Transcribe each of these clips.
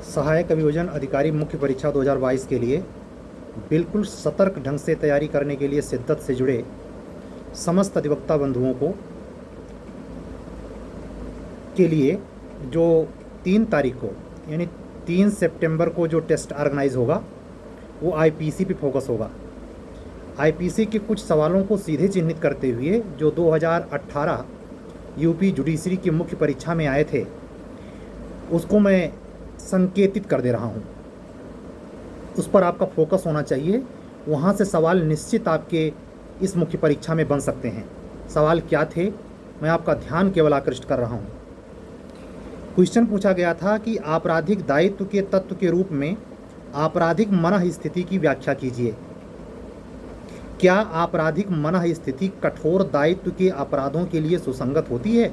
सहायक अभियोजन अधिकारी मुख्य परीक्षा 2022 के लिए बिल्कुल सतर्क ढंग से तैयारी करने के लिए शिद्दत से जुड़े समस्त अधिवक्ता बंधुओं को के लिए जो 3 तारीख को यानी 3 सितंबर को जो टेस्ट ऑर्गेनाइज होगा वो आईपीसी पे फोकस होगा। आईपीसी के कुछ सवालों को सीधे चिन्हित करते हुए जो 2018 यूपी जुडिशरी की मुख्य परीक्षा में आए थे उसको मैं संकेतित कर दे रहा हूँ। उस पर आपका फोकस होना चाहिए। वहाँ से सवाल निश्चित आपके इस मुख्य परीक्षा में बन सकते हैं। सवाल क्या थे, मैं आपका ध्यान केवल आकृष्ट कर रहा हूँ। क्वेश्चन पूछा गया था कि आपराधिक दायित्व के तत्व के रूप में आपराधिक मनः स्थिति की व्याख्या कीजिए। क्या आपराधिक मनः स्थिति कठोर दायित्व के अपराधों के लिए सुसंगत होती है?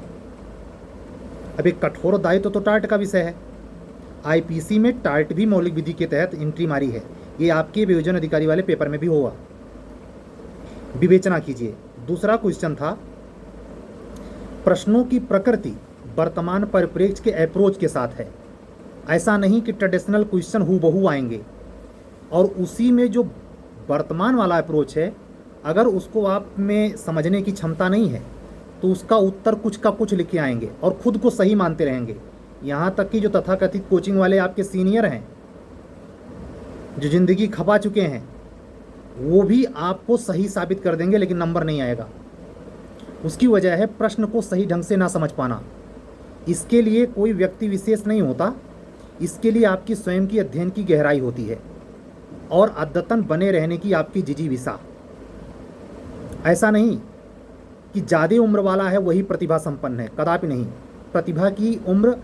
अब एक कठोर दायित्व तो टार्ट का विषय है। आईपीसी में टार्ट भी मौलिक विधि के तहत एंट्री मारी है। ये आपके वियोजन अधिकारी वाले पेपर में भी होगा, विवेचना कीजिए। दूसरा क्वेश्चन था प्रश्नों की प्रकृति वर्तमान परिप्रेक्ष्य के अप्रोच के साथ है। ऐसा नहीं कि ट्रेडिशनल क्वेश्चन हूबहू आएंगे और उसी में जो वर्तमान वाला अप्रोच है अगर उसको आप में समझने की क्षमता नहीं है तो उसका उत्तर कुछ का कुछ लिख के आएंगे और खुद को सही मानते रहेंगे। यहाँ तक कि जो तथाकथित कोचिंग वाले आपके सीनियर हैं जो ज़िंदगी खपा चुके हैं वो भी आपको सही साबित कर देंगे, लेकिन नंबर नहीं आएगा। उसकी वजह है प्रश्न को सही ढंग से ना समझ पाना। इसके लिए कोई व्यक्ति विशेष नहीं होता, इसके लिए आपकी स्वयं की अध्ययन की गहराई होती है और अद्यतन बने रहने की आपकी जिजीविषा। ऐसा नहीं कि ज़्यादा उम्र वाला है वही प्रतिभा संपन्न है, कदापि नहीं। प्रतिभा की उम्र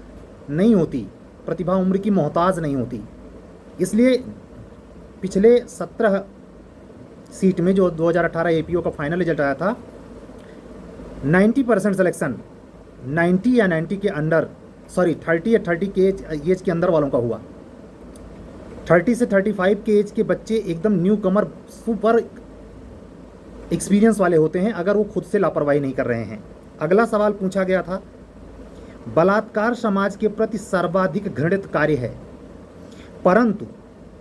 नहीं होती, प्रतिभा उम्र की मोहताज नहीं होती। इसलिए पिछले 17 सीट में जो 2018 एपीओ का फाइनल रिजल्ट आया था 90% सिलेक्शन 90 या 90 के अंडर 30 या 30 के एज के अंदर वालों का हुआ। 30 से 35 के एज के बच्चे एकदम न्यू कमर सुपर एक्सपीरियंस वाले होते हैं अगर वो खुद से लापरवाही नहीं कर रहे हैं। अगला सवाल पूछा गया था बलात्कार समाज के प्रति सर्वाधिक घृणित कार्य है, परंतु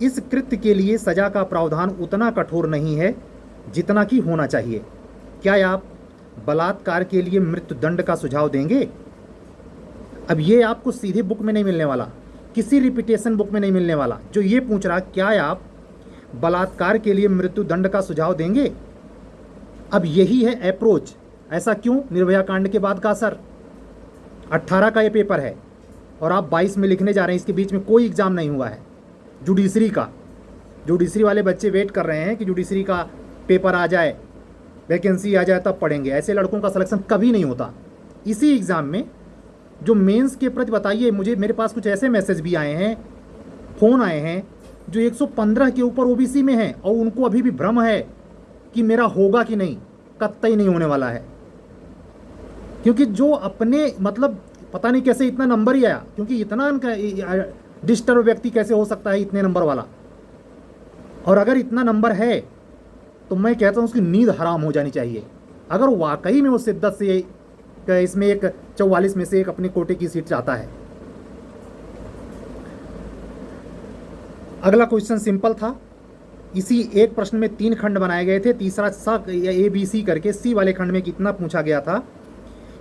इस कृत्य के लिए सजा का प्रावधान उतना कठोर नहीं है जितना कि होना चाहिए। क्या आप बलात्कार के लिए मृत्यु दंड का सुझाव देंगे? अब ये आपको सीधे बुक में नहीं मिलने वाला, किसी रिपीटेशन बुक में नहीं मिलने वाला। जो ये पूछ रहा क्या आप बलात्कार के लिए मृत्यु दंड का सुझाव देंगे? अब यही है अप्रोच। ऐसा क्यों? निर्भया कांड के बाद का असर। 18 का ये पेपर है और आप 22 में लिखने जा रहे हैं। इसके बीच में कोई एग्ज़ाम नहीं हुआ है जुडिशरी का। जुडिशरी वाले बच्चे वेट कर रहे हैं कि जुडिशरी का पेपर आ जाए, वैकेंसी आ जाए तब पढ़ेंगे। ऐसे लड़कों का सिलेक्शन कभी नहीं होता। इसी एग्ज़ाम में जो मेंस के प्रति बताइए, मेरे पास कुछ ऐसे मैसेज भी आए हैं, फ़ोन आए हैं जो 115 के ऊपर ओबीसी में हैं और उनको अभी भी भ्रम है कि मेरा होगा कि नहीं। कतई नहीं होने वाला है, क्योंकि जो अपने मतलब पता नहीं कैसे इतना नंबर ही आया, क्योंकि इतना डिस्टर्ब व्यक्ति कैसे हो सकता है इतने नंबर वाला। और अगर इतना नंबर है तो मैं कहता हूँ उसकी नींद हराम हो जानी चाहिए। अगर वाकई में वो शिद्दत से इसमें एक 44 में से एक अपने कोटे की सीट चाहता है। अगला क्वेश्चन सिंपल था। इसी एक प्रश्न में 3 खंड बनाए गए थे। तीसरा ABC करके सी वाले खंड में कितना पूछा गया था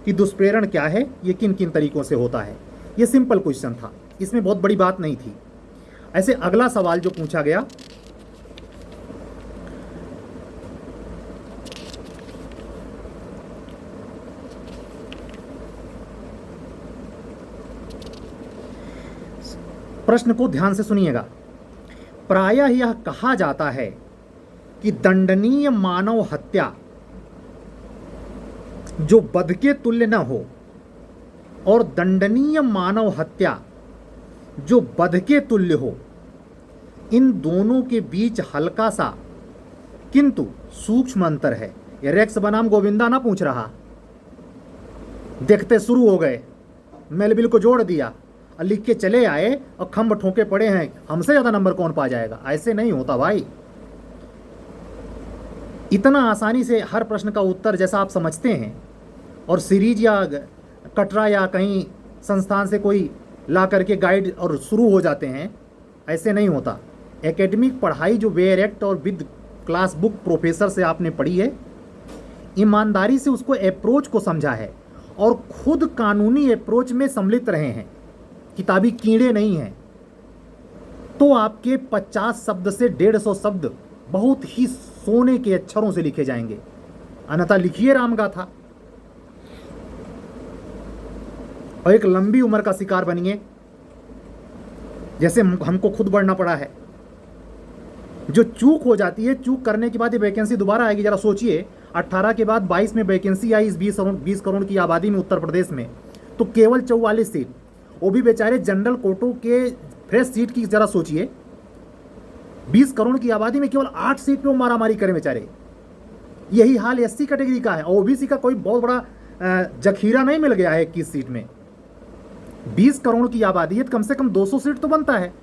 कि दुष्प्रेरण क्या है, ये किन किन तरीकों से होता है। ये सिंपल क्वेश्चन था, इसमें बहुत बड़ी बात नहीं थी। ऐसे अगला सवाल जो पूछा गया प्रश्न को ध्यान से सुनिएगा। प्रायः यह कहा जाता है कि दंडनीय मानव हत्या जो वध के तुल्य न हो और दंडनीय मानव हत्या जो वध के तुल्य हो, इन दोनों के बीच हल्का सा किंतु सूक्ष्म अंतर है। ये रेक्स बनाम गोविंदा ना पूछ रहा, देखते शुरू हो गए, मेलबिल को जोड़ दिया और लिख के चले आए और खंभ ठोके पड़े हैं, हमसे ज़्यादा नंबर कौन पा जाएगा। ऐसे नहीं होता भाई। इतना आसानी से हर प्रश्न का उत्तर जैसा आप समझते हैं और सीरीज या कटरा या कहीं संस्थान से कोई ला करके गाइड और शुरू हो जाते हैं, ऐसे नहीं होता। एकेडमिक पढ़ाई जो वेयर एक्ट और विद क्लास बुक प्रोफेसर से आपने पढ़ी है, ईमानदारी से उसको अप्रोच को समझा है और खुद कानूनी अप्रोच में सम्मिलित रहे हैं, किताबी कीड़े नहीं हैं, तो आपके 50 शब्द से 150 शब्द बहुत ही सोने के अक्षरों से लिखे जाएंगे। अन्यथा लिखिए रामगाथा और एक लंबी उम्र का शिकार बनिए, जैसे हमको खुद बढ़ना पड़ा है। जो चूक हो जाती है, चूक करने के बाद ये वैकेंसी दोबारा आएगी। जरा सोचिए, 18 के बाद 22 में वैकेंसी आई इस 20 करोड़ की आबादी में उत्तर प्रदेश में, तो केवल 44 सीट, वो भी बेचारे जनरल कोटों के फ्रेश सीट की जरा सोचिए। 20 करोड़ की आबादी में केवल 8 सीट पे वो मारामारी करें बेचारे। यही हाल एससी कैटेगरी का है और ओबीसी का कोई बहुत बड़ा जखीरा नहीं मिल गया है 21 सीट में। 20 करोड़ की आबादी है, कम से कम 200 सीट तो बनता है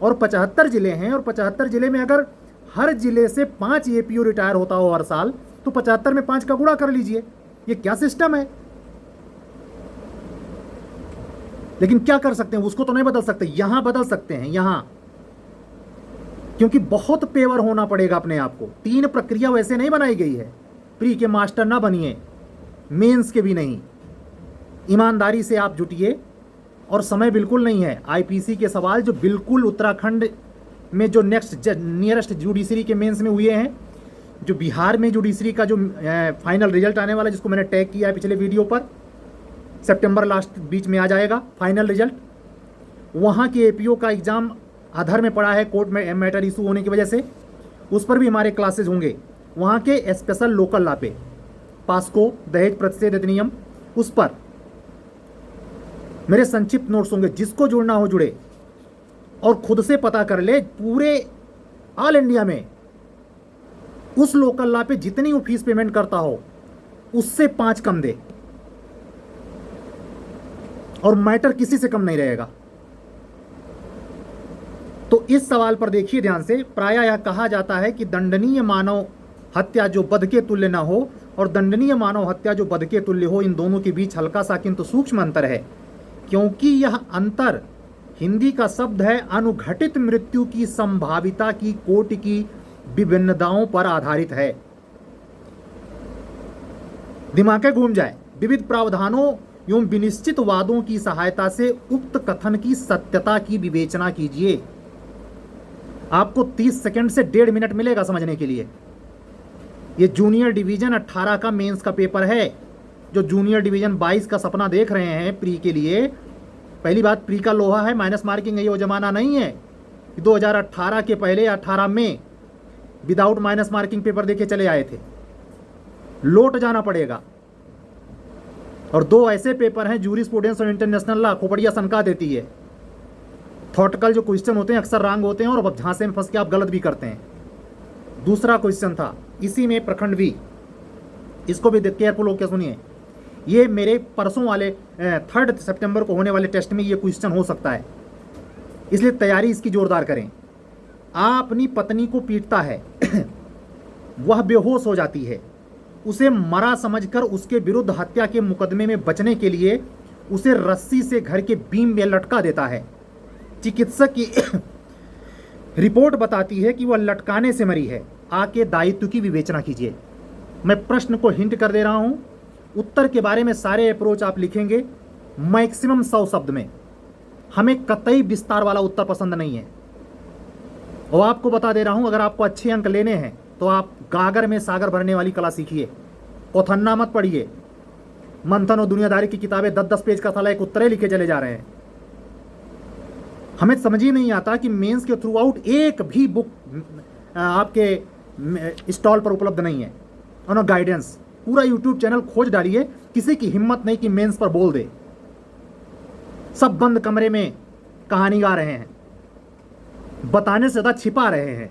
और 75 जिले हैं, और 75 जिले में अगर हर जिले से 5 एपीओ रिटायर होता हो हर साल, तो 75 में 5 का गुणा कर लीजिए। ये क्या सिस्टम है? लेकिन क्या कर सकते हैं, उसको तो नहीं बदल सकते। यहां बदल सकते हैं, यहां, क्योंकि बहुत पेवर होना पड़ेगा अपने आप को। 3 प्रक्रिया वैसे नहीं बनाई गई है। प्री के मास्टर ना बनिए, मेंस के भी नहीं। ईमानदारी से आप जुटिए, और समय बिल्कुल नहीं है। आईपीसी के सवाल जो बिल्कुल उत्तराखंड में जो नेक्स्ट नियरेस्ट जुडिशरी के मेंस में हुए हैं, जो बिहार में जुडिशरी का जो फाइनल रिजल्ट आने वाला है, जिसको मैंने टैग किया है पिछले वीडियो पर, सितंबर लास्ट बीच में आ जाएगा फाइनल रिजल्ट। वहाँ के एपीओ का एग्ज़ाम आधार में पड़ा है कोर्ट में मैटर इशू होने की वजह से, उस पर भी हमारे क्लासेज होंगे। वहाँ के स्पेशल लोकल लॉ पे, पास्को, दहेज प्रतिषेध अधिनियम, उस पर मेरे संक्षिप्त नोट्स होंगे। जिसको जुड़ना हो जुड़े और खुद से पता कर ले, पूरे ऑल इंडिया में उस लोकल लॉ पे जितनी वो फीस पेमेंट करता हो उससे 5 कम दे, और मैटर किसी से कम नहीं रहेगा। तो इस सवाल पर देखिए ध्यान से। प्रायः यह कहा जाता है कि दंडनीय मानव हत्या जो बध के तुल्य न हो और दंडनीय मानव हत्या जो बध के तुल्य हो, इन दोनों के बीच हल्का सा किंतु सूक्ष्म अंतर है, क्योंकि यह अंतर हिंदी का शब्द है अनुघटित मृत्यु की संभाविता की कोटि की विभिन्नताओं पर आधारित है। दिमाग घूम जाए। विविध प्रावधानों एवं विनिश्चित वादों की सहायता से उक्त कथन की सत्यता की विवेचना कीजिए। आपको 30 सेकंड से 1.5 मिनट मिलेगा समझने के लिए। ये जूनियर डिवीजन 18 का मेंस का पेपर है। जो जूनियर डिवीजन 22 का सपना देख रहे हैं प्री के लिए, पहली बात, प्री का लोहा है, माइनस मार्किंग है, ये वो जमाना नहीं है। 2018 के पहले 18 में विदाउट माइनस मार्किंग पेपर देके चले आए थे। लौट जाना पड़ेगा। और 2 ऐसे पेपर हैं, जूरिस्प्रूडेंस और इंटरनेशनल लॉ, खोपड़िया सनका देती है। थॉटिकल जो क्वेश्चन होते हैं अक्सर रॉन्ग होते हैं, और अब झांसे में फंस के आप गलत भी करते हैं। दूसरा क्वेश्चन था इसी में प्रखंड भी, इसको भी केयरफुल होकर सुनिए। ये मेरे परसों वाले 3 सितंबर को होने वाले टेस्ट में ये क्वेश्चन हो सकता है, इसलिए तैयारी इसकी जोरदार करें। आप अपनी पत्नी को पीटता है वह बेहोश हो जाती है, उसे मरा समझकर उसके विरुद्ध हत्या के मुकदमे में बचने के लिए उसे रस्सी से घर के बीम में लटका देता है। चिकित्सक की रिपोर्ट बताती है कि वह लटकाने से मरी है। आके दायित्व की विवेचना कीजिए। मैं प्रश्न को हिंट कर दे रहा हूं, उत्तर के बारे में सारे अप्रोच आप लिखेंगे मैक्सिमम 100 शब्द में। हमें कतई विस्तार वाला उत्तर पसंद नहीं है। और आपको बता दे रहा हूं, अगर आपको अच्छे अंक लेने हैं तो आप गागर में सागर भरने वाली कला सीखिए। कोथन्ना मत पढ़िए। मंथन और दुनियादारी की किताबें 10-10 पेज का साला एक उत्तरे लिखे चले जा रहे हैं। हमें समझ ही नहीं आता कि मेंस के थ्रू आउट एक भी बुक आपके स्टॉल पर उपलब्ध नहीं है। और गाइडेंस, पूरा यूट्यूब चैनल खोज डालिए, किसी की हिम्मत नहीं कि मेंस पर बोल दे। सब बंद कमरे में कहानी गा रहे हैं, बताने से ज़्यादा छिपा रहे हैं।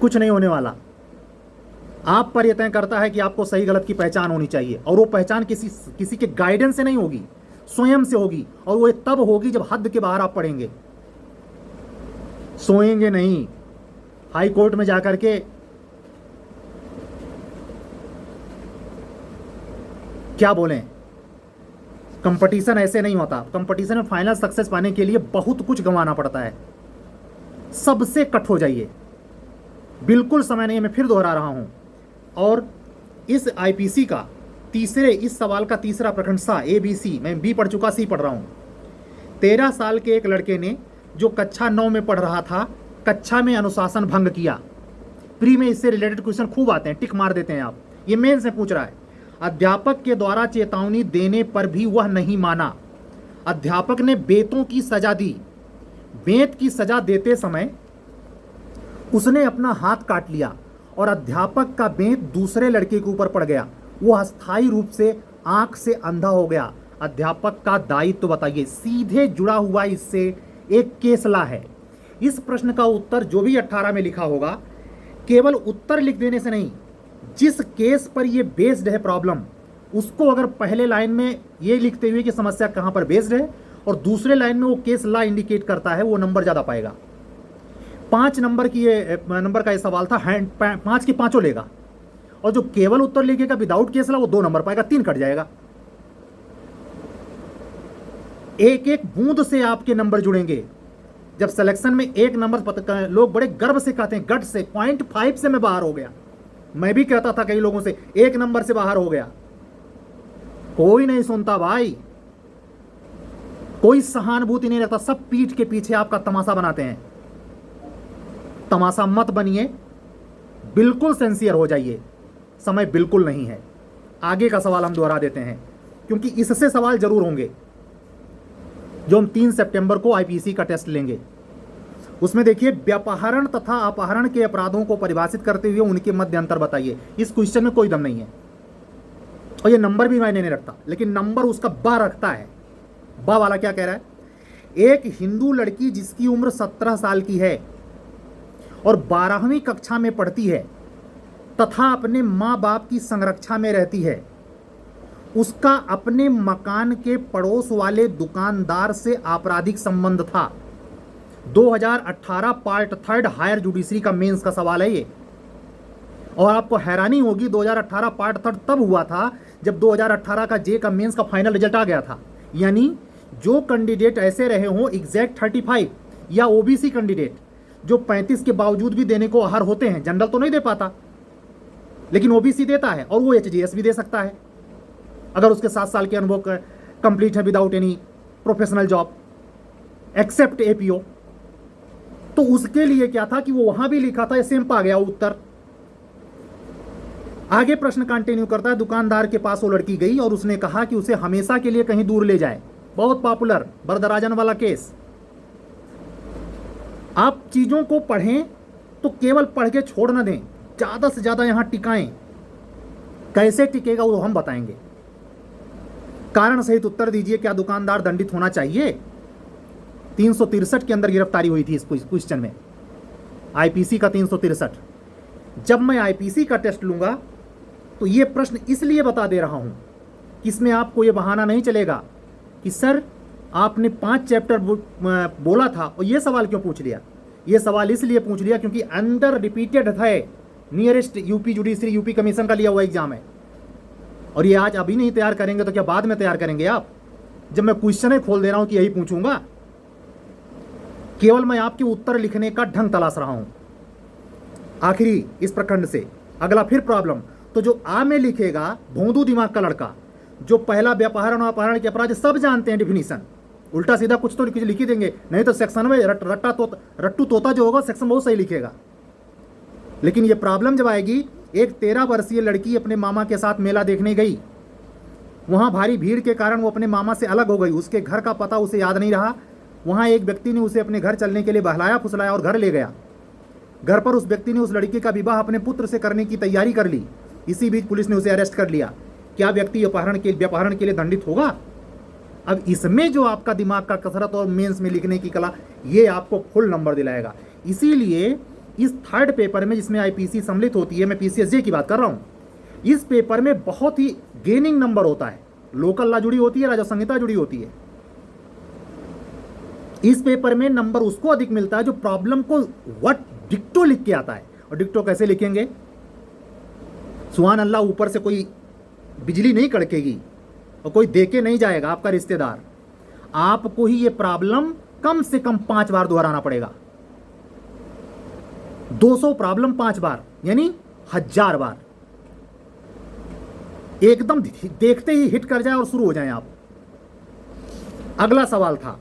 कुछ नहीं होने वाला। आप पर यह तय करता है कि आपको सही गलत की पहचान होनी चाहिए, और वो पहचान किसी के गाइडेंस से नहीं होगी, स्वयं से होगी। और वो तब होगी जब हद के बाहर आप पढ़ेंगे। सोएंगे नहीं हाई कोर्ट में जाकर के क्या बोलें, कंपटीशन ऐसे नहीं होता। कंपटीशन में फाइनल सक्सेस पाने के लिए बहुत कुछ गंवाना पड़ता है। सबसे कट हो जाइए, बिल्कुल समय नहीं है, मैं फिर दोहरा रहा हूँ। और इस आईपीसी का इस सवाल का तीसरा प्रखंड सा ABC, मैं B पढ़ चुका, C पढ़ रहा हूँ। 13 साल के एक लड़के ने जो कक्षा 9 में पढ़ रहा था, कक्षा में अनुशासन भंग किया। प्री में इससे रिलेटेड क्वेश्चन खूब आते हैं, टिक मार देते हैं आप। ये मेंस से पूछ रहा है। अध्यापक के द्वारा चेतावनी देने पर भी वह नहीं माना। अध्यापक ने बेंतों की सजा दी। बेंत की सजा देते समय उसने अपना हाथ काट लिया और अध्यापक का बेंत दूसरे लड़के के ऊपर पड़ गया। वो अस्थायी रूप से आंख से अंधा हो गया। अध्यापक का दायित्व बताइए। सीधे जुड़ा हुआ इससे एक केसला है। इस प्रश्न का उत्तर जो भी 18 में लिखा होगा, केवल उत्तर लिख देने से नहीं, जिस केस पर ये बेस्ड है प्रॉब्लम, उसको अगर पहले लाइन में ये लिखते हुए कि समस्या कहाँ पर बेस्ड है और दूसरे लाइन में वो केस ला इंडिकेट करता है, वो नंबर ज़्यादा पाएगा। 5 नंबर का ये सवाल था, 5 के 5 लेगा। और जो केवल उत्तर लिखेगा विदाउट केसला, वो 2 नंबर पाएगा, 3 कट जाएगा। एक एक बूंद से आपके नंबर जुड़ेंगे। जब सिलेक्शन में 1 नंबर, लोग बड़े गर्व से कहते हैं, गट से 0.5 से मैं बाहर हो गया। मैं भी कहता था कई लोगों से 1 नंबर से बाहर हो गया। कोई नहीं सुनता भाई, कोई सहानुभूति नहीं रखता, सब पीठ के पीछे आपका तमाशा बनाते हैं। तमाशा मत बनिए, बिल्कुल सिंसियर हो जाइए। समय बिल्कुल नहीं है। आगे का सवाल हम दोहरा देते हैं, क्योंकि इससे सवाल जरूर होंगे जो हम 3 सितंबर को आईपीसी का टेस्ट लेंगे। उसमें देखिए, व्यापहरण तथा अपहरण के अपराधों को परिभाषित करते हुए उनके मध्य अंतर बताइए। इस क्वेश्चन में कोई दम नहीं है और ये नंबर भी मायने नहीं रखता, लेकिन नंबर उसका बा रखता है। बा वाला क्या कह रहा है? एक हिंदू लड़की जिसकी उम्र 17 साल की है और 12वीं कक्षा में पढ़ती है तथा अपने माँ बाप की संरक्षा में रहती है, उसका अपने मकान के पड़ोस वाले दुकानदार से आपराधिक संबंध था। 2018 पार्ट 3 हायर जुडिशरी का मेंस का सवाल है ये। और आपको हैरानी होगी, 2018 पार्ट 3 तब हुआ था जब 2018 का जे का मेंस का फाइनल रिजल्ट आ गया था। यानी जो कैंडिडेट ऐसे रहे हों एग्जैक्ट 35, या ओबीसी कैंडिडेट जो 35 के बावजूद भी देने को अहर होते हैं, जनरल तो नहीं दे पाता लेकिन ओबीसी देता है, और वो एचजीएस भी दे सकता है अगर उसके 7 साल के अनुभव कंप्लीट है without any professional job except APO. तो उसके लिए क्या था कि वो वहां भी लिखा था, सेम पा गया उत्तर। आगे प्रश्न कंटिन्यू करता है। दुकानदार के पास वो लड़की गई और उसने कहा कि उसे हमेशा के लिए कहीं दूर ले जाए। बहुत पॉपुलर बरदराजन वाला केस। आप चीजों को पढ़ें तो केवल पढ़ के छोड़ ना दें, ज्यादा से ज्यादा यहां टिकाएं। कैसे टिकेगा वो हम बताएंगे। कारण सहित उत्तर दीजिए, क्या दुकानदार दंडित होना चाहिए? 363 के अंदर गिरफ्तारी हुई थी इस क्वेश्चन में, आईपीसी का 363। जब मैं आईपीसी का टेस्ट लूंगा तो ये प्रश्न इसलिए बता दे रहा हूं कि इसमें आपको ये बहाना नहीं चलेगा कि सर आपने 5 चैप्टर बोला था और ये सवाल क्यों पूछ लिया। ये सवाल इसलिए पूछ लिया क्योंकि अंडर रिपीटेड है, nearest UP judiciary, UP commission का लिया हुआ एग्जाम है। और ये आज अभी नहीं तैयार करेंगे तो क्या बाद में तैयार करेंगे आप? जब मैं क्वेश्चन खोल दे रहा हूं कि यही पूछूंगा। केवल मैं आपके उत्तर लिखने का ढंग तलाश रहा हूं। आखिरी इस प्रखंड से अगला फिर प्रॉब्लम। तो जो आ में लिखेगा भोंदू दिमाग का लड़का, जो पहला व्यापहरण और अपहरण के अपराध सब जानते हैं डेफिनीशन, उल्टा सीधा कुछ तो लिख ही देंगे, नहीं तो सेक्शन में रट्टू तोता जो होगा सेक्शन बहुत सही लिखेगा। लेकिन ये प्रॉब्लम जब आएगी, एक 13 वर्षीय लड़की अपने मामा के साथ मेला देखने गई। वहां भारी भीड़ के कारण वो अपने मामा से अलग हो गई। उसके घर का पता उसे याद नहीं रहा। वहां एक व्यक्ति ने उसे अपने घर चलने के लिए बहलाया फुसलाया और घर ले गया। घर पर उस व्यक्ति ने उस लड़की का विवाह अपने पुत्र से करने की तैयारी कर ली। इसी बीच पुलिस ने उसे अरेस्ट कर लिया। क्या व्यक्ति व्यापहरण के लिए दंडित होगा? अब इसमें जो आपका दिमाग का कसरत और मेंस में लिखने की कला, ये आपको फुल नंबर दिलाएगा। इसीलिए इस 3rd पेपर में जिसमें आईपीसी सम्मिलित होती है, मैं पीसीएसजे की बात कर रहा हूं, इस पेपर में बहुत ही गेनिंग नंबर होता है। लोकल लॉ जुड़ी होती है, राजस्व संहिता जुड़ी होती है। इस पेपर में नंबर उसको अधिक मिलता है जो प्रॉब्लम को व्हाट डिक्टो लिख के आता है। और डिक्टो कैसे लिखेंगे? सुभान अल्लाह, ऊपर से कोई बिजली नहीं कड़केगी, और कोई दे के नहीं जाएगा आपका रिश्तेदार। आपको ही ये प्रॉब्लम कम से कम 5 बार दोहराना पड़ेगा। 200 प्रॉब्लम 5 बार यानी 1000 बार। एकदम देखते ही हिट कर जाए और शुरू हो जाए आप। अगला सवाल था,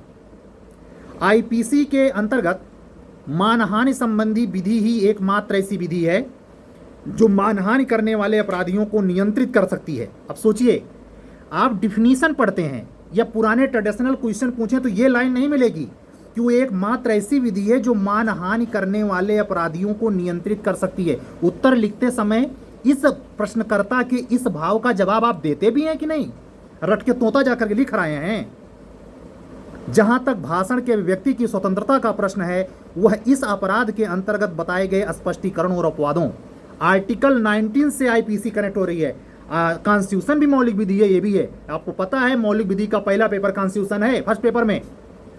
आईपीसी के अंतर्गत मानहानि संबंधी विधि ही एकमात्र ऐसी विधि है जो मानहानि करने वाले अपराधियों को नियंत्रित कर सकती है। अब सोचिए, आप डिफिनीशन पढ़ते हैं या पुराने ट्रेडिशनल क्वेश्चन पूछें तो ये लाइन नहीं मिलेगी कि वो एकमात्र ऐसी विधि है जो मानहानि करने वाले अपराधियों को नियंत्रित कर सकती है। उत्तर लिखते समय इस प्रश्नकर्ता के इस भाव का जवाब आप देते भी हैं कि नहीं? रट के तोता जाकर के लिख रहे हैं। जहां तक भाषण के व्यक्ति की स्वतंत्रता का प्रश्न है, वह इस अपराध के अंतर्गत बताए गए स्पष्टीकरण और अपवादों, आर्टिकल 19 से आईपीसी कनेक्ट हो रही है। कॉन्स्टिट्यूशन भी मौलिक विधि है, ये भी है। आपको पता है मौलिक विधि का पहला पेपर कॉन्स्टिट्यूशन है फर्स्ट पेपर में,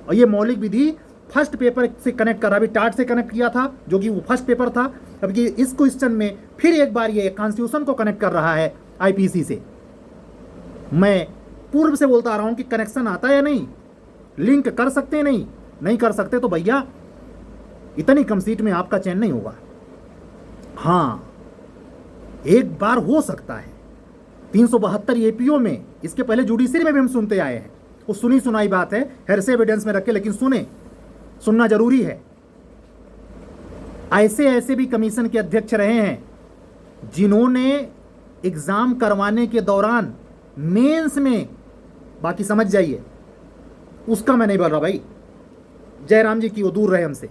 और ये मौलिक विधि फर्स्ट पेपर से कनेक्ट कर रहा। अभी टाट से कनेक्ट किया था जो कि वो फर्स्ट पेपर था। अब ये इस क्वेश्चन में फिर एक बार ये कॉन्स्टिट्यूशन को कनेक्ट कर रहा है आईपीसी से। मैं पूर्व से बोलता आ रहा हूं कि कनेक्शन आता है या नहीं, लिंक कर सकते हैं नहीं कर सकते तो भैया इतनी कम सीट में आपका चयन नहीं होगा। हाँ, एक बार हो सकता है 372 एपीओ में, इसके पहले जुडिशरी में भी हम सुनते आए हैं, वो सुनी सुनाई बात है, हेरसे एविडेंस में रखे, लेकिन सुनना जरूरी है। ऐसे भी कमीशन के अध्यक्ष रहे हैं जिन्होंने एग्जाम करवाने के दौरान मेंस में, बाकी समझ जाइए, उसका मैं नहीं बोल रहा भाई, जयराम जी की वो दूर रहे हमसे।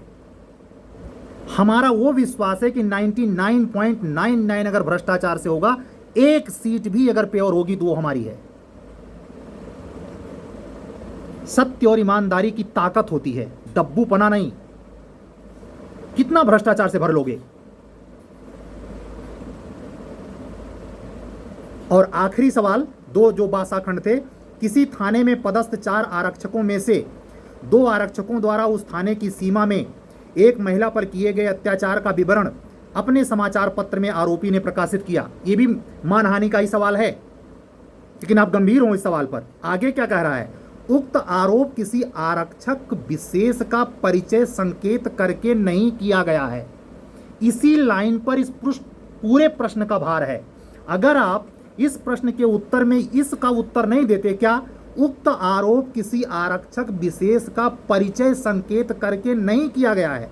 हमारा वो विश्वास है कि 99.99 अगर भ्रष्टाचार से होगा, एक सीट भी अगर प्योर होगी तो वो हमारी है। सत्य और ईमानदारी की ताकत होती है, डब्बूपना नहीं। कितना भ्रष्टाचार से भर लोगे? और आखिरी सवाल, दो जो बासाखंड थे, किसी थाने में पदस्थ 4 आरक्षकों में से 2 आरक्षकों द्वारा उस थाने की सीमा में एक महिला पर किए गए अत्याचार का विवरण अपने समाचार पत्र में आरोपी ने प्रकाशित किया। यह भी मानहानि का ही सवाल है, लेकिन आप गंभीर हो इस सवाल पर। आगे क्या कह रहा है? उक्त आरोप किसी आरक्षक विशेष का परिचय संकेत करके नहीं किया गया है। इसी लाइन पर इस पूरे प्रश्न का भार है। अगर आप इस प्रश्न के उत्तर में इसका उत्तर नहीं देते, क्या उक्त आरोप किसी आरक्षक विशेष का परिचय संकेत करके नहीं किया गया है,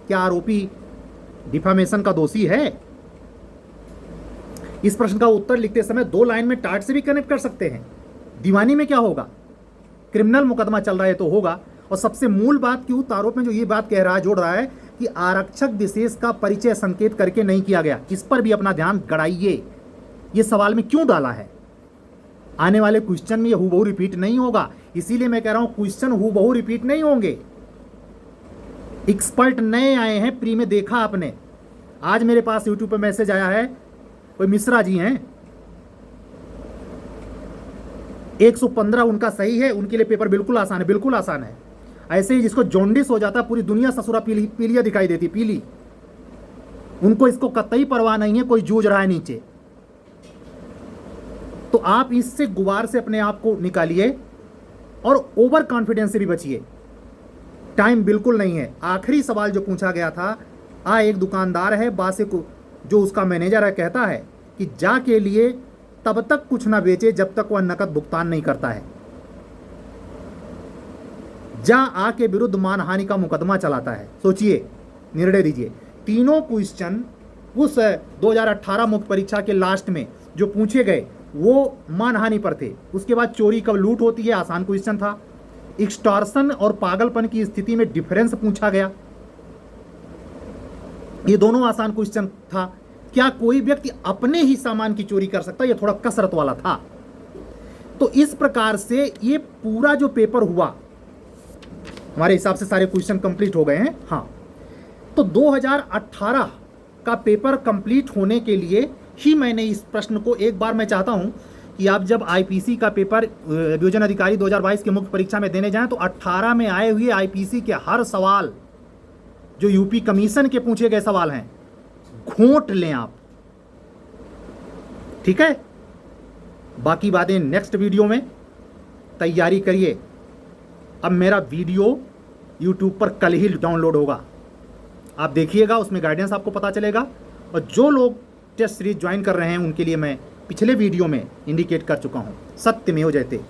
क्या आरोपी डिफामेशन का दोषी है? इस प्रश्न का उत्तर लिखते समय 2 लाइन में टाट से भी कनेक्ट कर सकते हैं। दीवानी में क्या होगा? क्रिमिनल मुकदमा चल रहा है तो होगा। और सबसे मूल बात कि उक्त आरोप में जो ये बात कह रहा है, जोड़ रहा है कि आरक्षक विशेष का परिचय संकेत करके नहीं किया गया, इस पर भी अपना ध्यान गड़ाइए। ये सवाल में क्यों डाला है? आने वाले क्वेश्चन में ये हूबहू रिपीट नहीं होगा, इसीलिए मैं कह रहा हूं क्वेश्चन हूबहू रिपीट नहीं होंगे। एक्सपर्ट नए आए हैं, प्री में देखा आपने। आज मेरे पास यूट्यूब पे मैसेज आया है, कोई मिश्रा जी हैं, 115 उनका सही है, उनके लिए पेपर बिल्कुल आसान है, बिल्कुल आसान है। ऐसे ही जिसको जॉन्डिस हो जाता है, पूरी दुनिया ससुरा पीलिया दिखाई देती, पीली, उनको इसको कतई परवाह नहीं है, कोई जूझ रहा है नीचे। तो आप इससे गुबार से अपने आप को निकालिए और ओवर कॉन्फिडेंस से भी बचिए। टाइम बिल्कुल नहीं है। आखिरी सवाल जो पूछा गया था, एक दुकानदार है बासे को, जो उसका मैनेजर है, कहता है कि जा के लिए तब तक कुछ ना बेचे जब तक वह नकद भुगतान नहीं करता है। जा आ के विरुद्ध मानहानि का मुकदमा चलाता है। सोचिए, निर्णय दीजिए। तीनों क्वेश्चन उस 2018 मुख्य परीक्षा के लास्ट में जो पूछे गए वो मानहानि पर थे। उसके बाद चोरी कब लूट होती है, आसान क्वेश्चन था। एक्सटॉर्शन और पागलपन की स्थिति में डिफरेंस पूछा गया, ये दोनों आसान क्वेश्चन था। क्या कोई व्यक्ति अपने ही सामान की चोरी कर सकता है, ये थोड़ा कसरत वाला था। तो इस प्रकार से ये पूरा जो पेपर हुआ, हमारे हिसाब से सारे क्वेश्चन कंप्लीट हो गए हैं। हाँ, तो 2018 का पेपर कंप्लीट होने के लिए ही मैंने इस प्रश्न को, एक बार मैं चाहता हूं कि आप जब आईपीसी का पेपर वियोजन अधिकारी 2022 के मुख्य परीक्षा में देने जाएं तो 18 में आए हुए आईपीसी के हर सवाल जो यूपी कमीशन के पूछे गए सवाल हैं, घोंट लें आप, ठीक है? बाकी बातें नेक्स्ट वीडियो में। तैयारी करिए। अब मेरा वीडियो यूट्यूब पर कल ही डाउनलोड होगा, आप देखिएगा, उसमें गाइडेंस आपको पता चलेगा। और जो लोग टेस्ट सीरीज ज्वाइन कर रहे हैं उनके लिए मैं पिछले वीडियो में इंडिकेट कर चुका हूँ, सत्यमेव जयते।